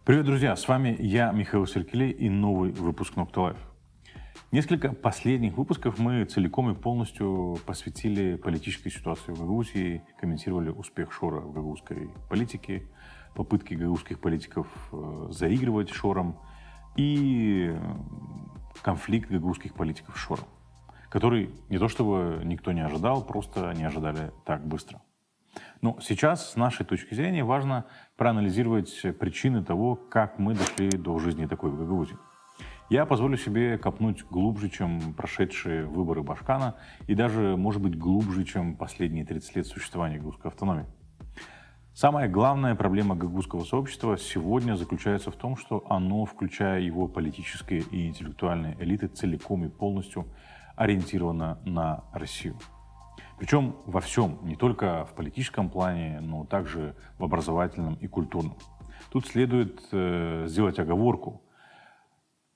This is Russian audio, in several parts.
Привет, друзья! С вами я, Михаил Серкелей, и новый выпуск Nocta Life. Несколько последних выпусков мы целиком и полностью посвятили политической ситуации в Гагаузии, комментировали успех Шора в гагаузской политике, попытки гагаузских политиков заигрывать Шором и конфликт гагаузских политиков с Шором, который не то чтобы никто не ожидал, просто не ожидали так быстро. Но сейчас, с нашей точки зрения, важно проанализировать причины того, как мы дошли до жизни такой в Гагаузии. Я позволю себе копнуть глубже, чем прошедшие выборы Башкана, и даже, может быть, глубже, чем последние 30 лет существования гагаузской автономии. Самая главная проблема гагаузского сообщества сегодня заключается в том, что оно, включая его политические и интеллектуальные элиты, целиком и полностью ориентировано на Россию. Причем во всем, не только в политическом плане, но также в образовательном и культурном. Тут следует сделать оговорку,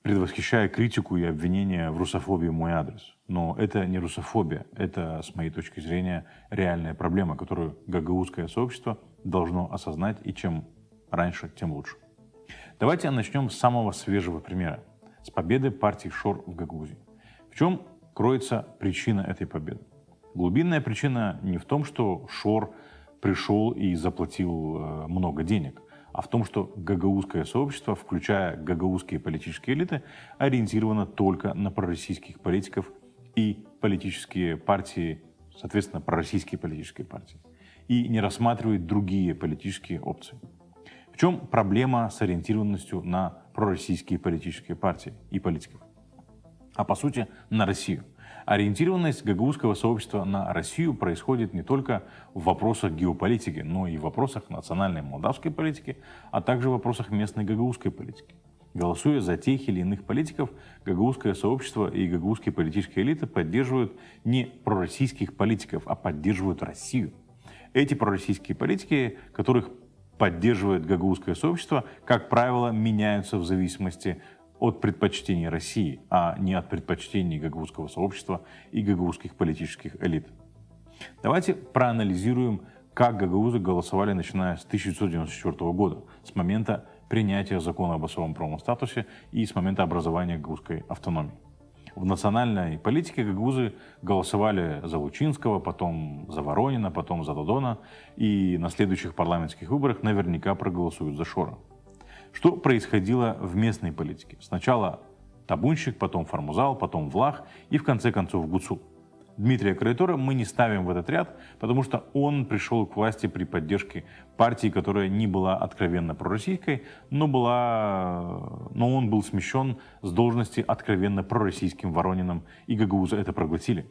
предвосхищая критику и обвинения в русофобии в мой адрес. Но это не русофобия, это, с моей точки зрения, реальная проблема, которую гагаузское сообщество должно осознать, и чем раньше, тем лучше. Давайте начнем с самого свежего примера, с победы партии Шор в Гагаузии. В чем кроется причина этой победы? Глубинная причина не в том, что Шор пришел и заплатил много денег, а в том, что гагаузское сообщество, включая гагаузские политические элиты, ориентировано только на пророссийских политиков и политические партии, соответственно, пророссийские политические партии, и не рассматривает другие политические опции. В чем проблема с ориентированностью на пророссийские политические партии и политиков? А по сути, на Россию. Ориентированность гагаузского сообщества на Россию происходит не только в вопросах геополитики, но и в вопросах национальной молдавской политики, а также в вопросах местной гагаузской политики. Голосуя за тех или иных политиков, гагаузское сообщество и гагаузские политические элиты поддерживают не пророссийских политиков, а поддерживают Россию. Эти пророссийские политики, которых поддерживает гагаузское сообщество, как правило, меняются в зависимости от предпочтений России, а не от предпочтений гагаузского сообщества и гагаузских политических элит. Давайте проанализируем, как гагаузы голосовали, начиная с 1994 года, с момента принятия закона об особом правовом статусе и с момента образования гагаузской автономии. В национальной политике гагаузы голосовали за Лучинского, потом за Воронина, потом за Додона, и на следующих парламентских выборах наверняка проголосуют за Шора. Что происходило в местной политике? Сначала Табунщик, потом Формузал, потом Влах и в конце концов Гуцул. Дмитрия Караитора мы не ставим в этот ряд, потому что он пришел к власти при поддержке партии, которая не была откровенно пророссийской, но он был смещен с должности откровенно пророссийским Воронином, и гагаузы это проглотили.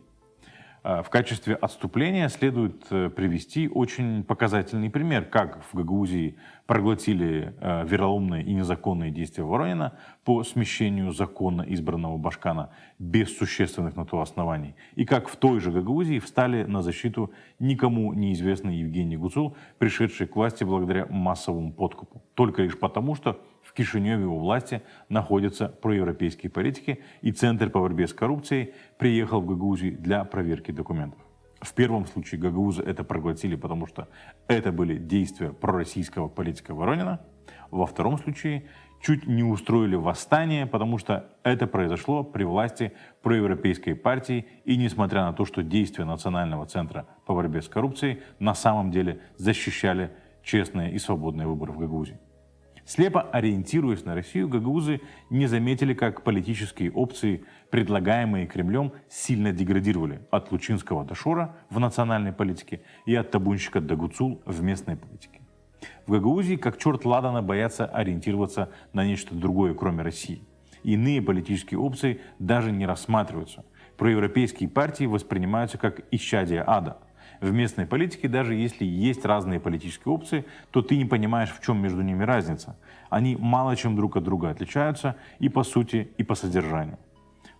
В качестве отступления следует привести очень показательный пример, как в Гагаузии проглотили вероломные и незаконные действия Воронина по смещению законно избранного Башкана без существенных на то оснований, и как в той же Гагаузии встали на защиту никому неизвестный Евгений Гуцул, пришедший к власти благодаря массовому подкупу, только лишь потому, что в Кишиневе у власти находятся проевропейские политики, и Центр по борьбе с коррупцией приехал в Гагаузию для проверки документов. В первом случае гагаузы это проглотили, потому что это были действия пророссийского политика Воронина. Во втором случае чуть не устроили восстание, потому что это произошло при власти проевропейской партии, и несмотря на то, что действия Национального центра по борьбе с коррупцией на самом деле защищали честные и свободные выборы в Гагаузии. Слепо ориентируясь на Россию, гагаузы не заметили, как политические опции, предлагаемые Кремлем, сильно деградировали от Лучинского до Шора в национальной политике и от Табунщика до Гуцул в местной политике. В Гагаузии, как черт ладана, боятся ориентироваться на нечто другое, кроме России. Иные политические опции даже не рассматриваются. Проевропейские партии воспринимаются как исчадие ада. В местной политике, даже если есть разные политические опции, то ты не понимаешь, в чем между ними разница. Они мало чем друг от друга отличаются и по сути, и по содержанию.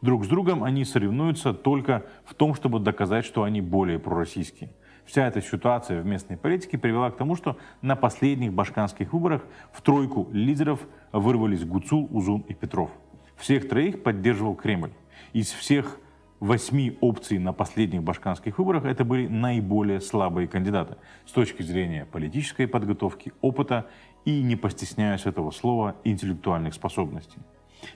Друг с другом они соревнуются только в том, чтобы доказать, что они более пророссийские. Вся эта ситуация в местной политике привела к тому, что на последних башканских выборах в тройку лидеров вырвались Гуцул, Узун и Петров. Всех троих поддерживал Кремль. Из всех 8 опций на последних башканских выборах это были наиболее слабые кандидаты с точки зрения политической подготовки, опыта и, не постесняясь этого слова, интеллектуальных способностей.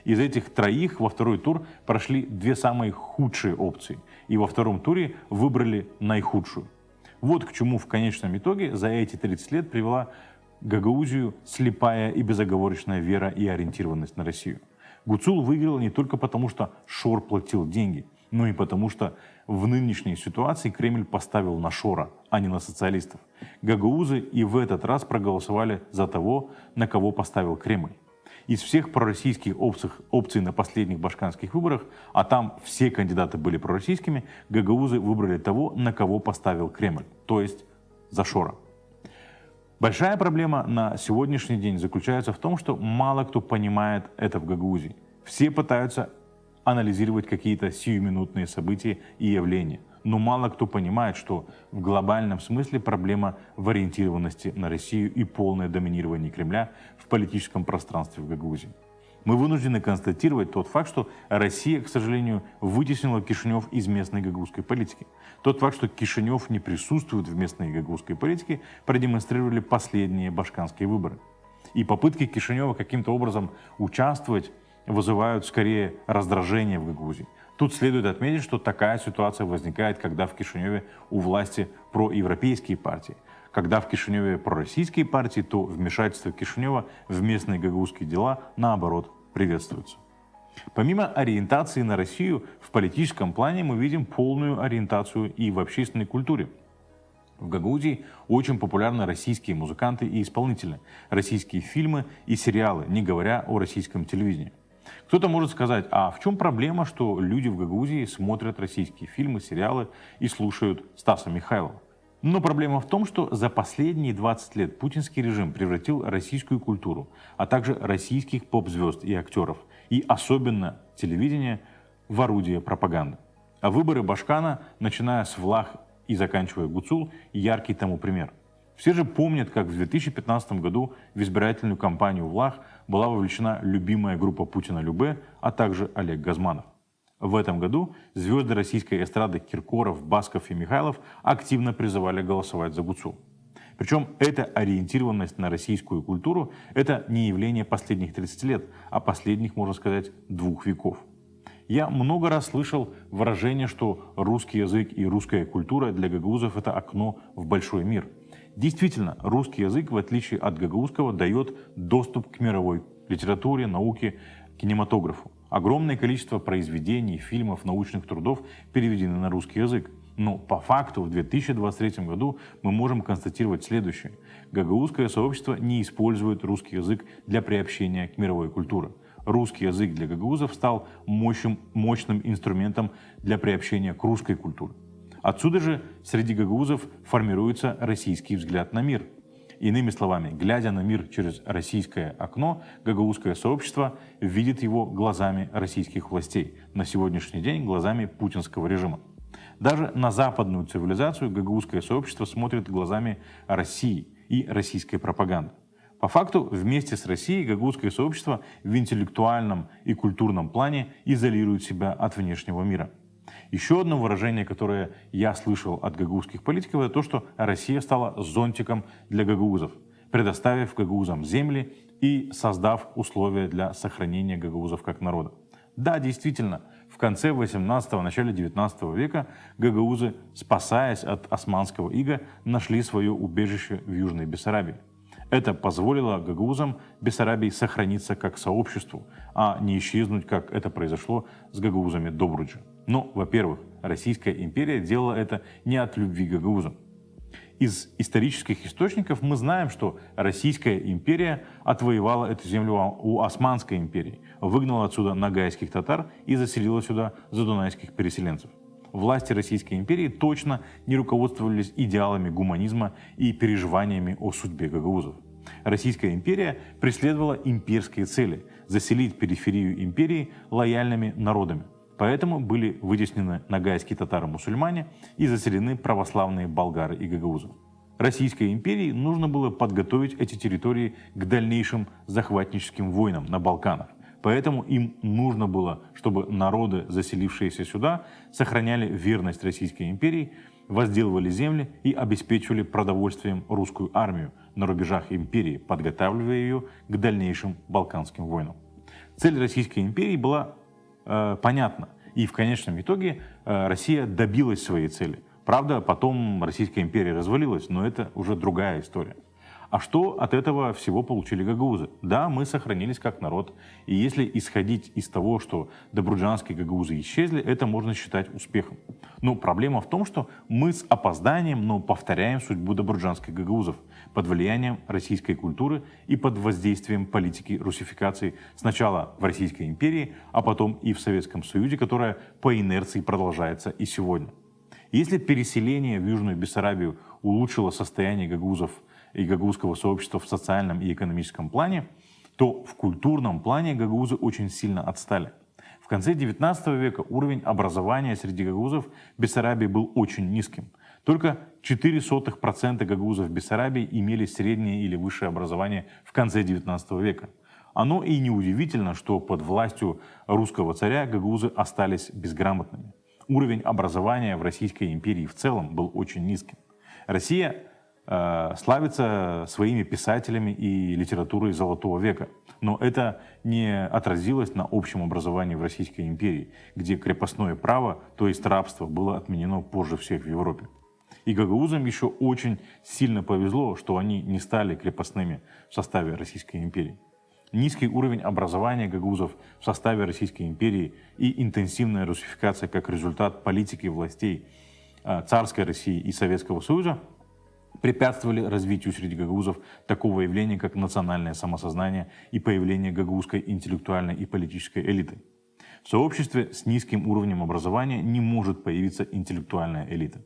Из этих троих во второй тур прошли две самые худшие опции, и во втором туре выбрали наихудшую. Вот к чему в конечном итоге за эти 30 лет привела Гагаузию слепая и безоговорочная вера и ориентированность на Россию. Гуцул выиграл не только потому, что Шор платил деньги, но и потому, что в нынешней ситуации Кремль поставил на Шора, а не на социалистов. Гагаузы и в этот раз проголосовали за того, на кого поставил Кремль. Из всех пророссийских опций на последних башкирских выборах, а там все кандидаты были пророссийскими, гагаузы выбрали того, на кого поставил Кремль, то есть за Шора. Большая проблема на сегодняшний день заключается в том, что мало кто понимает это в Гагаузии. Все пытаются анализировать какие-то сиюминутные события и явления, но мало кто понимает, что в глобальном смысле проблема в ориентированности на Россию и полное доминирование Кремля в политическом пространстве в Гагаузии. Мы вынуждены констатировать тот факт, что Россия, к сожалению, вытеснила Кишинев из местной гагаузской политики. Тот факт, что Кишинев не присутствует в местной гагаузской политике, продемонстрировали последние башкирские выборы. И попытки Кишинева каким-то образом участвовать вызывают скорее раздражение в Гагаузии. Тут следует отметить, что такая ситуация возникает, когда в Кишиневе у власти проевропейские партии. Когда в Кишиневе пророссийские партии, то вмешательство Кишинева в местные гагаузские дела, наоборот, приветствуется. Помимо ориентации на Россию, в политическом плане мы видим полную ориентацию и в общественной культуре. В Гагаузии очень популярны российские музыканты и исполнители, российские фильмы и сериалы, не говоря о российском телевидении. Кто-то может сказать, а в чем проблема, что люди в Гагаузии смотрят российские фильмы, сериалы и слушают Стаса Михайлова? Но проблема в том, что за последние 20 лет путинский режим превратил российскую культуру, а также российских поп-звезд и актеров, и особенно телевидение, в орудие пропаганды. А выборы Башкана, начиная с Влах и заканчивая Гуцул, яркий тому пример. Все же помнят, как в 2015 году в избирательную кампанию Влах была вовлечена любимая группа Путина Любэ, а также Олег Газманов. В этом году звезды российской эстрады Киркоров, Басков и Михайлов активно призывали голосовать за Гуцул. Причем эта ориентированность на российскую культуру – это не явление последних 30 лет, а последних, можно сказать, 2 веков. Я много раз слышал выражение, что русский язык и русская культура для гагаузов – это окно в большой мир. Действительно, русский язык, в отличие от гагаузского, дает доступ к мировой литературе, науке, кинематографу. Огромное количество произведений, фильмов, научных трудов переведены на русский язык. Но по факту в 2023 году мы можем констатировать следующее. Гагаузское сообщество не использует русский язык для приобщения к мировой культуре. Русский язык для гагаузов стал мощным инструментом для приобщения к русской культуре. Отсюда же среди гагаузов формируется российский взгляд на мир. Иными словами, глядя на мир через российское окно, гагаузское сообщество видит его глазами российских властей, на сегодняшний день глазами путинского режима. Даже на западную цивилизацию гагаузское сообщество смотрит глазами России и российской пропаганды. По факту, вместе с Россией гагаузское сообщество в интеллектуальном и культурном плане изолирует себя от внешнего мира. Еще одно выражение, которое я слышал от гагаузских политиков, это то, что Россия стала зонтиком для гагаузов, предоставив гагаузам земли и создав условия для сохранения гагаузов как народа. Да, действительно, в конце 18-го, начале 19 века гагаузы, спасаясь от османского ига, нашли свое убежище в Южной Бессарабии. Это позволило гагаузам Бессарабии сохраниться как сообществу, а не исчезнуть, как это произошло с гагаузами Добруджа. Но, во-первых, Российская империя делала это не от любви к гагаузам. Из исторических источников мы знаем, что Российская империя отвоевала эту землю у Османской империи, выгнала отсюда ногайских татар и заселила сюда задунайских переселенцев. Власти Российской империи точно не руководствовались идеалами гуманизма и переживаниями о судьбе гагаузов. Российская империя преследовала имперские цели – заселить периферию империи лояльными народами. Поэтому были вытеснены ногайские татары-мусульмане и заселены православные болгары и гагаузы. Российской империи нужно было подготовить эти территории к дальнейшим захватническим войнам на Балканах. Поэтому им нужно было, чтобы народы, заселившиеся сюда, сохраняли верность Российской империи возделывали земли и обеспечивали продовольствием русскую армию на рубежах империи, подготавливая ее к дальнейшим Балканским войнам. Цель Российской империи была понятна, и в конечном итоге Россия добилась своей цели. Правда, потом Российская империя развалилась, но это уже другая история. А что от этого всего получили гагаузы? Да, мы сохранились как народ, и если исходить из того, что добруджанские гагаузы исчезли, это можно считать успехом. Но проблема в том, что мы с опозданием, но повторяем судьбу добруджанских гагаузов под влиянием российской культуры и под воздействием политики русификации сначала в Российской империи, а потом и в Советском Союзе, которая по инерции продолжается и сегодня. Если переселение в Южную Бессарабию улучшило состояние гагаузов и гагаузского сообщества в социальном и экономическом плане, то в культурном плане гагаузы очень сильно отстали. В конце XIX века уровень образования среди гагаузов Бессарабии был очень низким. Только 0,04% гагаузов Бессарабии имели среднее или высшее образование в конце XIX века. Оно и неудивительно, что под властью русского царя гагаузы остались безграмотными. Уровень образования в Российской империи в целом был очень низким. Россия славится своими писателями и литературой Золотого века. Но это не отразилось на общем образовании в Российской империи, где крепостное право, то есть рабство, было отменено позже всех в Европе. И гагаузам еще очень сильно повезло, что они не стали крепостными в составе Российской империи. Низкий уровень образования гагаузов в составе Российской империи и интенсивная русификация как результат политики властей царской России и Советского Союза препятствовали развитию среди гагаузов такого явления, как национальное самосознание и появление гагаузской интеллектуальной и политической элиты. В сообществе с низким уровнем образования не может появиться интеллектуальная элита.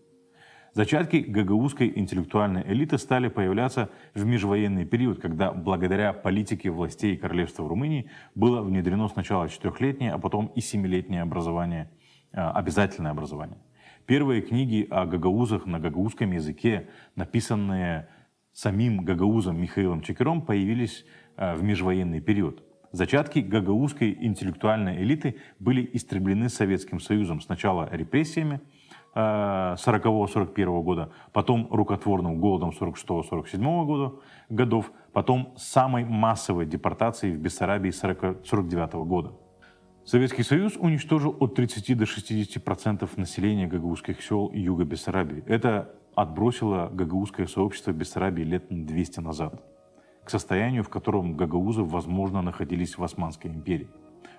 Зачатки гагаузской интеллектуальной элиты стали появляться в межвоенный период, когда благодаря политике властей королевства Румынии было внедрено сначала 4-летнее, а потом и 7-летнее образование, обязательное образование. Первые книги о гагаузах на гагаузском языке, написанные самим гагаузом Михаилом Чекером, появились в межвоенный период. Зачатки гагаузской интеллектуальной элиты были истреблены Советским Союзом сначала репрессиями 40-41 года, потом рукотворным голодом 46-47 годов, потом самой массовой депортацией в Бессарабии 49 года. Советский Союз уничтожил от 30 до 60% населения гагаузских сел юга Бессарабии. Это отбросило гагаузское сообщество Бессарабии лет 200 назад, к состоянию, в котором гагаузы, возможно, находились в Османской империи.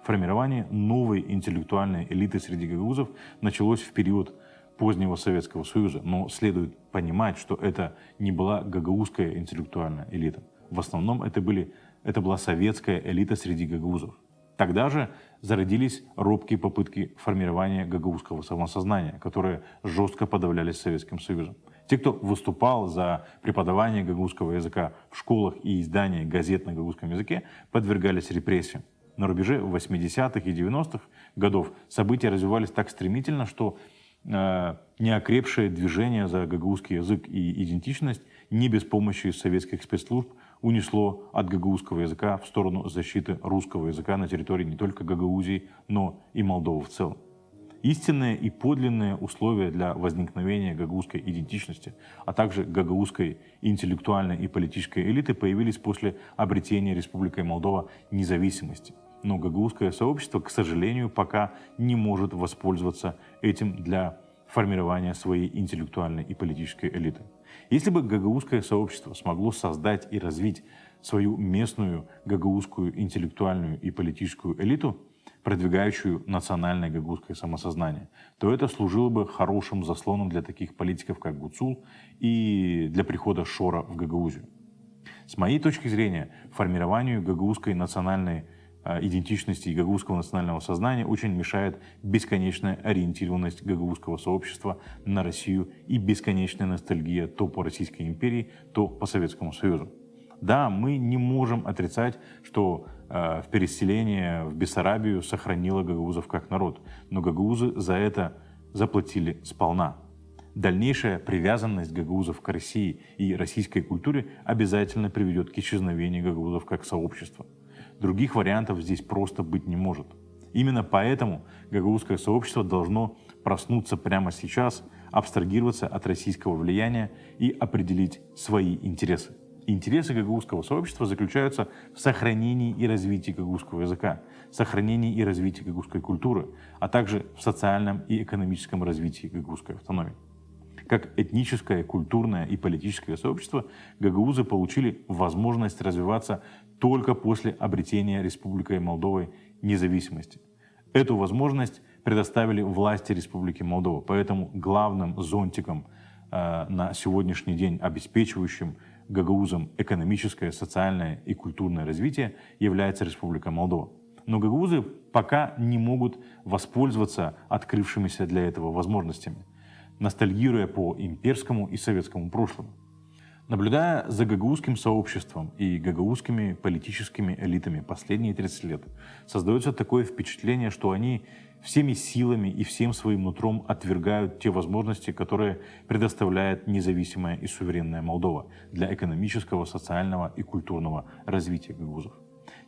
Формирование новой интеллектуальной элиты среди гагаузов началось в период позднего Советского Союза, но следует понимать, что это не была гагаузская интеллектуальная элита. В основном это была советская элита среди гагаузов. Тогда же зародились робкие попытки формирования гагаузского самосознания, которые жестко подавлялись Советским Союзом. Те, кто выступал за преподавание гагаузского языка в школах и издание газет на гагаузском языке, подвергались репрессиям. На рубеже 80-х и 90-х годов события развивались так стремительно, что неокрепшее движение за гагаузский язык и идентичность не без помощи советских спецслужб унесло от гагаузского языка в сторону защиты русского языка на территории не только Гагаузии, но и Молдовы в целом. Истинные и подлинные условия для возникновения гагаузской идентичности, а также гагаузской интеллектуальной и политической элиты появились после обретения Республикой Молдова независимости. Но гагаузское сообщество, к сожалению, пока не может воспользоваться этим для формирования своей интеллектуальной и политической элиты. Если бы гагаузское сообщество смогло создать и развить свою местную гагаузскую интеллектуальную и политическую элиту, продвигающую национальное гагаузское самосознание, то это служило бы хорошим заслоном для таких политиков, как Гуцул, и для прихода Шора в Гагаузию. С моей точки зрения, формированию гагаузской национальной идентичности и гагаузского национального сознания очень мешает бесконечная ориентированность гагаузского сообщества на Россию и бесконечная ностальгия то по Российской империи, то по Советскому Союзу. Да, мы не можем отрицать, что переселение в Бессарабию сохранило гагаузов как народ, но гагаузы за это заплатили сполна. Дальнейшая привязанность гагаузов к России и российской культуре обязательно приведет к исчезновению гагаузов как сообщества. Других вариантов здесь просто быть не может. Именно поэтому гагаузское сообщество должно проснуться прямо сейчас, абстрагироваться от российского влияния и определить свои интересы. Интересы гагаузского сообщества заключаются в сохранении и развитии гагаузского языка, сохранении и развитии гагаузской культуры, а также в социальном и экономическом развитии гагаузской автономии. Как этническое, культурное и политическое сообщество, гагаузы получили возможность развиваться только после обретения Республикой Молдовы независимости. Эту возможность предоставили власти Республики Молдова, поэтому главным зонтиком на сегодняшний день, обеспечивающим гагаузам экономическое, социальное и культурное развитие, является Республика Молдова. Но гагаузы пока не могут воспользоваться открывшимися для этого возможностями, ностальгируя по имперскому и советскому прошлому. Наблюдая за гагаузским сообществом и гагаузскими политическими элитами последние 30 лет, создается такое впечатление, что они всеми силами и всем своим нутром отвергают те возможности, которые предоставляет независимая и суверенная Молдова для экономического, социального и культурного развития гагаузов.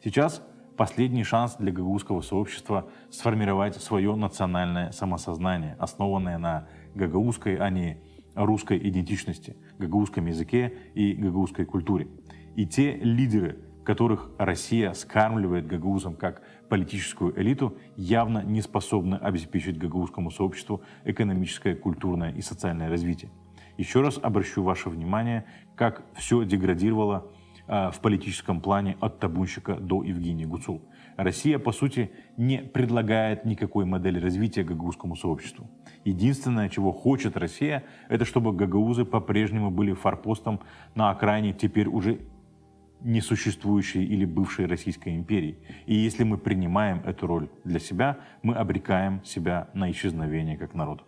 Сейчас последний шанс для гагаузского сообщества сформировать свое национальное самосознание, основанное на гагаузской, а не русской идентичности, гагаузском языке и гагаузской культуре. И те лидеры, которых Россия скармливает гагаузам как политическую элиту, явно не способны обеспечить гагаузскому сообществу экономическое, культурное и социальное развитие. Еще раз обращу ваше внимание, как все деградировало в политическом плане от Табунщика до Евгения Гуцул. Россия, по сути, не предлагает никакой модели развития гагаузскому сообществу. Единственное, чего хочет Россия, это чтобы гагаузы по-прежнему были форпостом на окраине теперь уже несуществующей или бывшей Российской империи. И если мы принимаем эту роль для себя, мы обрекаем себя на исчезновение как народ.